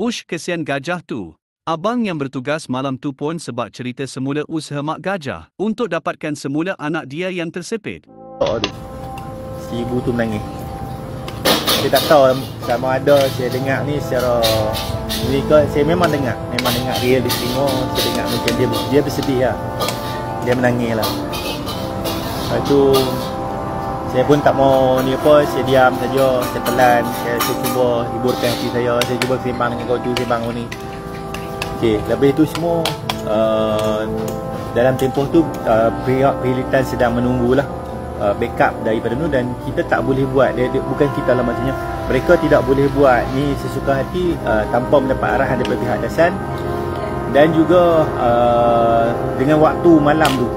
Ush, kesian gajah tu. Abang yang bertugas malam tu pun sebab cerita semula usaha mak gajah untuk dapatkan semula anak dia yang tersepit. Oh, si ibu tu menangis. Saya tak tahu sama ada saya dengar ni secara ni ke, saya memang dengar real di tengok, saya dengar macam dia bersedih lah. Dia menangis lah. Lepas tu saya pun tak mau ni apa, saya diam saja, saya telan, saya cuba hiburkan hati saya cuba sembang dengan kau tu, sembang ni. Okey, lebih tu semua dalam tempoh tu pihak pilihan sedang menunggulah backup daripada tu, dan kita tak boleh buat dia bukan kita lah, maksudnya mereka tidak boleh buat ni sesuka hati tanpa mendapat arahan daripada pihak atasan. Dan juga dengan waktu malam tu,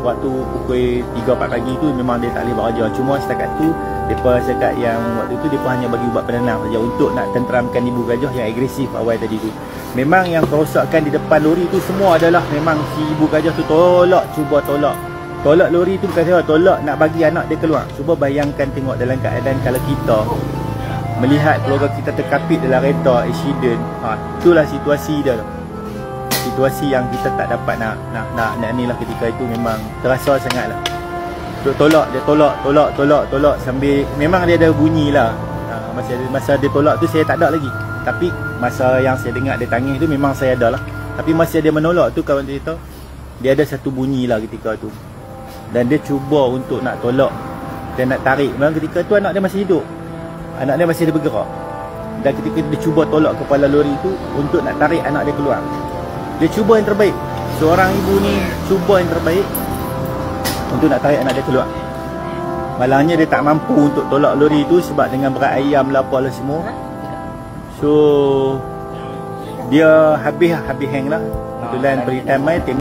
waktu pukul 3-4 pagi tu memang dia tak boleh bekerja. Cuma setakat tu depa cakap yang waktu tu depa hanya bagi ubat penenang saja untuk nak tenteramkan ibu gajah yang agresif awal tadi tu. Memang yang kerosakan di depan lori tu semua adalah memang si ibu gajah tu cuba tolak lori tu, bukan saya tolak nak bagi anak dia keluar. Cuba bayangkan tengok dalam keadaan kalau kita melihat keluarga kita terkapit dalam kereta accident, itulah situasi dia tu. Situasi yang kita tak dapat nak ni lah. Ketika itu memang terasa sangat lah. Dia tolak sambil memang dia ada bunyi lah. Masa dia tolak tu saya tak ada lagi, tapi masa yang saya dengar dia tangis tu memang saya ada lah. Tapi masa dia menolak tu, kawan cerita dia ada satu bunyi lah ketika tu, dan dia cuba untuk nak tolak dan nak tarik. Memang ketika tu anak dia masih hidup, anak dia masih ada bergerak, dan ketika dia cuba tolak kepala lori tu untuk nak tarik anak dia keluar, dia cuba yang terbaik. Seorang ibu ni cuba yang terbaik untuk nak tarik anak dia keluar. Malangnya dia tak mampu untuk tolak lori tu sebab dengan berat ayam lah apalah semua. So dia habis hang lah. Kebetulan beri time mai tengok